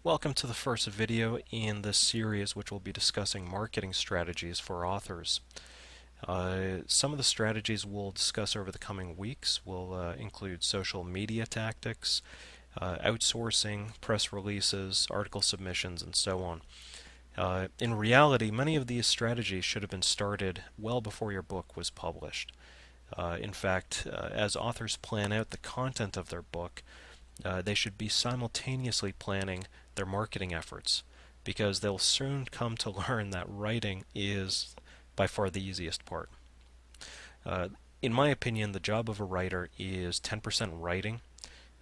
Welcome to the first video in this series, which will be discussing marketing strategies for authors. Some of the strategies we'll discuss over the coming weeks will include social media tactics, outsourcing, press releases, article submissions, and so on. In reality, many of these strategies should have been started well before your book was published. In fact, as authors plan out the content of their book, they should be simultaneously planning their marketing efforts, because they'll soon come to learn that writing is by far the easiest part. In my opinion, the job of a writer is 10% writing,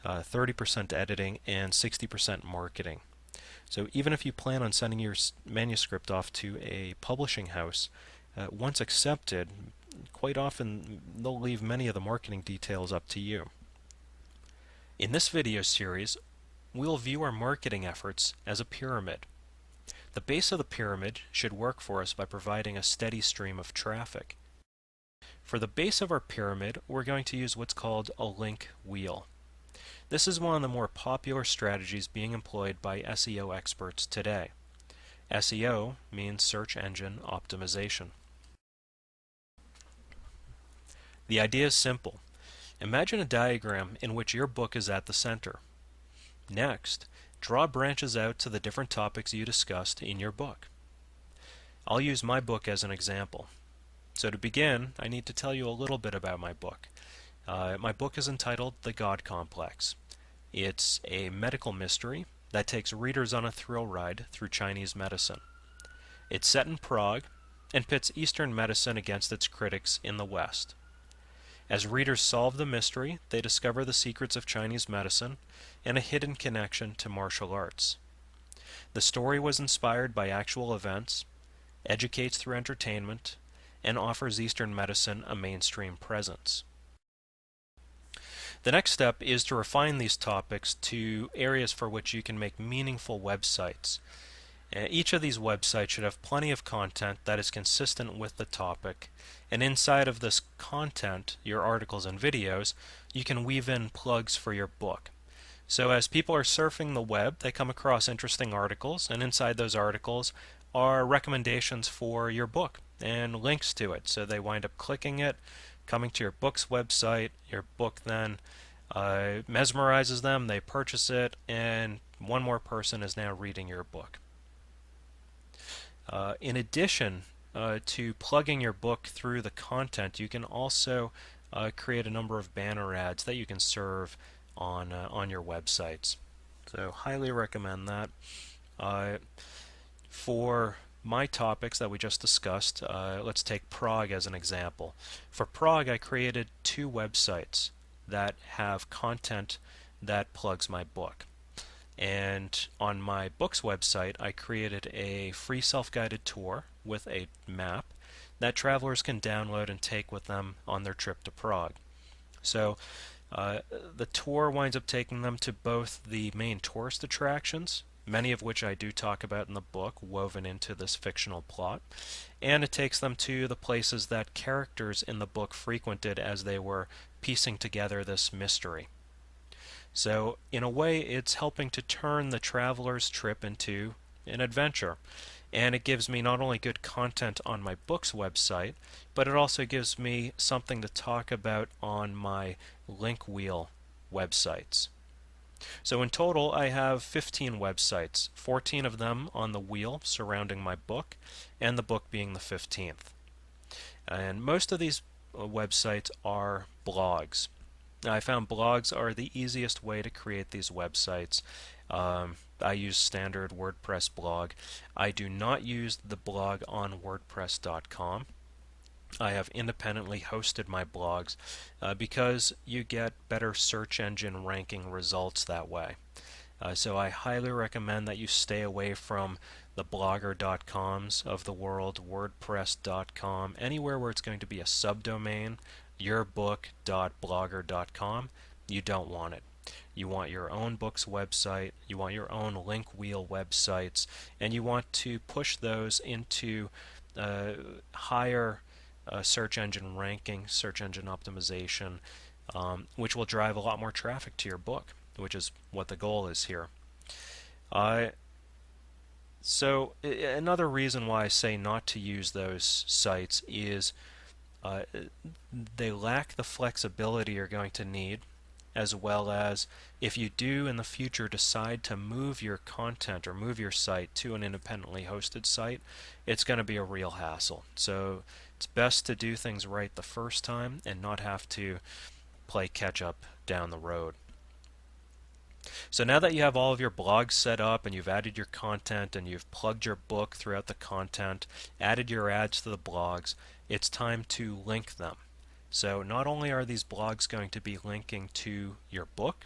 30% editing, and 60% marketing. So even if you plan on sending your manuscript off to a publishing house, once accepted, quite often they'll leave many of the marketing details up to you. In this video series, we'll view our marketing efforts as a pyramid. The base of the pyramid should work for us by providing a steady stream of traffic. For the base of our pyramid, we're going to use what's called a link wheel. This is one of the more popular strategies being employed by SEO experts today. SEO means search engine optimization. The idea is simple. Imagine a diagram in which your book is at the center. Next, draw branches out to the different topics you discussed in your book. I'll use my book as an example. So to begin, I need to tell you a little bit about my book. My book is entitled The God Complex. It's a medical mystery that takes readers on a thrill ride through Chinese medicine. It's set in Prague and pits Eastern medicine against its critics in the West. As readers solve the mystery, they discover the secrets of Chinese medicine and a hidden connection to martial arts. The story was inspired by actual events, educates through entertainment, and offers Eastern medicine a mainstream presence. The next step is to refine these topics to areas for which you can make meaningful websites. Each of these websites should have plenty of content that is consistent with the topic, and inside of this content, your articles and videos, you can weave in plugs for your book. So as people are surfing the web, they come across interesting articles, and inside those articles are recommendations for your book and links to it. So they wind up clicking it, coming to your book's website. Your book then mesmerizes them, they purchase it, and one more person is now reading your book. In addition to plugging your book through the content, you can also create a number of banner ads that you can serve on your websites. So highly recommend that. For my topics that we just discussed, let's take Prague as an example. For Prague, I created 2 websites that have content that plugs my book. And on my book's website, I created a free self-guided tour with a map that travelers can download and take with them on their trip to Prague. So the tour winds up taking them to both the main tourist attractions, many of which I do talk about in the book, woven into this fictional plot, and it takes them to the places that characters in the book frequented as they were piecing together this mystery. So in a way, it's helping to turn the traveler's trip into an adventure. And it gives me not only good content on my book's website, but it also gives me something to talk about on my link wheel websites. So in total, I have 15 websites, 14 of them on the wheel surrounding my book, and the book being the 15th. And most of these websites are blogs. I found blogs are the easiest way to create these websites. I use standard WordPress blog. I do not use the blog on WordPress.com. I have independently hosted my blogs because you get better search engine ranking results that way. So I highly recommend that you stay away from the blogger.coms of the world, WordPress.com, anywhere where it's going to be a subdomain, yourbook.blogger.com. You don't want it. You want your own book's website, you want your own link wheel websites, and you want to push those into higher search engine ranking, search engine optimization, which will drive a lot more traffic to your book, which is what the goal is here. Uh, Another reason why I say not to use those sites is uh, they lack the flexibility you're going to need, as well as if you do in the future decide to move your content or move your site to an independently hosted site, it's going to be a real hassle. So it's best to do things right the first time and not have to play catch up down the road. So now that you have all of your blogs set up and you've added your content and you've plugged your book throughout the content, added your ads to the blogs, it's time to link them. So not only are these blogs going to be linking to your book,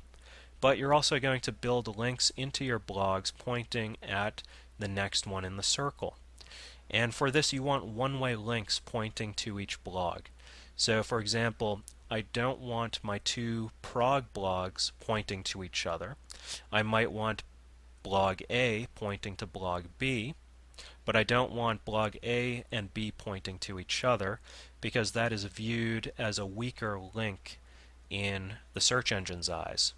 but you're also going to build links into your blogs pointing at the next one in the circle. And for this you want one-way links pointing to each blog. So for example, I don't want my two prog blogs pointing to each other. I might want blog A pointing to blog B, but I don't want blog A and B pointing to each other because that is viewed as a weaker link in the search engine's eyes.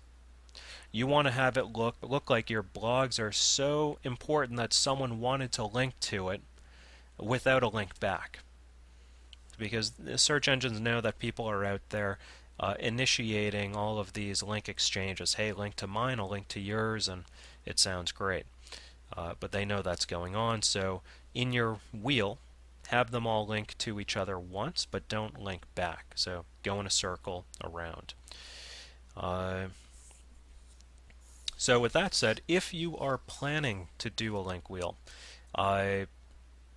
You want to have it look like your blogs are so important that someone wanted to link to it without a link back. Because the search engines know that people are out there initiating all of these link exchanges. Hey, link to mine, I'll link to yours, and it sounds great. But they know that's going on, so in your wheel, have them all link to each other once, but don't link back. So go in a circle around. So with that said, if you are planning to do a link wheel,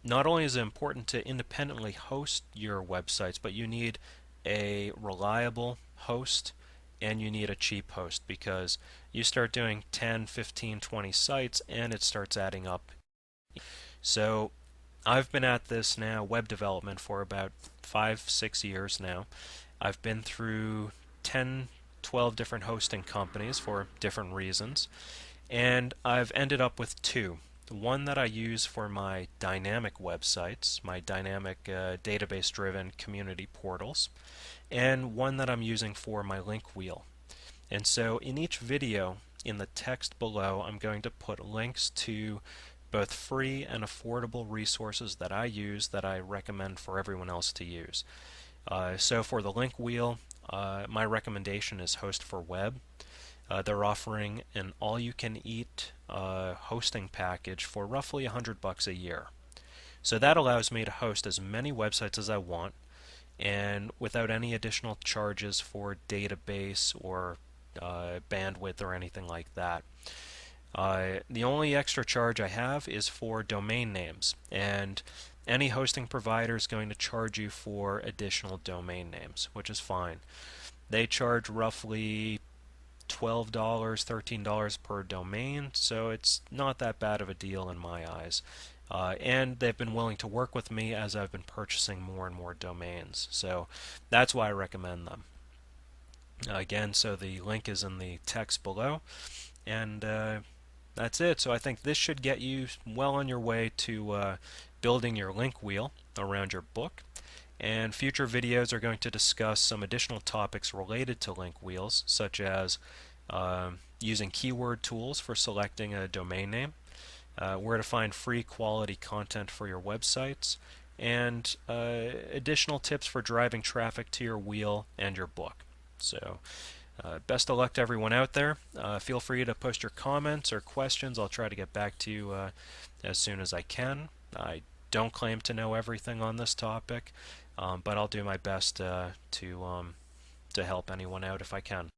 not only is it important to independently host your websites, but you need a reliable host and you need a cheap host, because you start doing 10, 15, 20 sites and it starts adding up. So I've been at this now, web development, for about 5, 6 years now. I've been through 10, 12 different hosting companies for different reasons, and I've ended up with two. One that I use for my dynamic websites, my dynamic database-driven community portals, and one that I'm using for my link wheel. And so in each video, in the text below, I'm going to put links to both free and affordable resources that I use that I recommend for everyone else to use. So for the link wheel, my recommendation is Host4Web. They're offering an all-you-can-eat hosting package for roughly $100 a year. So that allows me to host as many websites as I want, and without any additional charges for database or bandwidth or anything like that. The only extra charge I have is for domain names, and any hosting provider is going to charge you for additional domain names, which is fine. They charge roughly $12, $13 per domain, so it's not that bad of a deal in my eyes. And they've been willing to work with me as I've been purchasing more and more domains, so that's why I recommend them. Again, so the link is in the text below, and that's it. So I think this should get you well on your way to building your link wheel around your book. And future videos are going to discuss some additional topics related to link wheels, such as using keyword tools for selecting a domain name, where to find free quality content for your websites, and additional tips for driving traffic to your wheel and your book. So best of luck to everyone out there. Feel free to post your comments or questions. I'll try to get back to you as soon as I can. I don't claim to know everything on this topic, but I'll do my best to help anyone out if I can.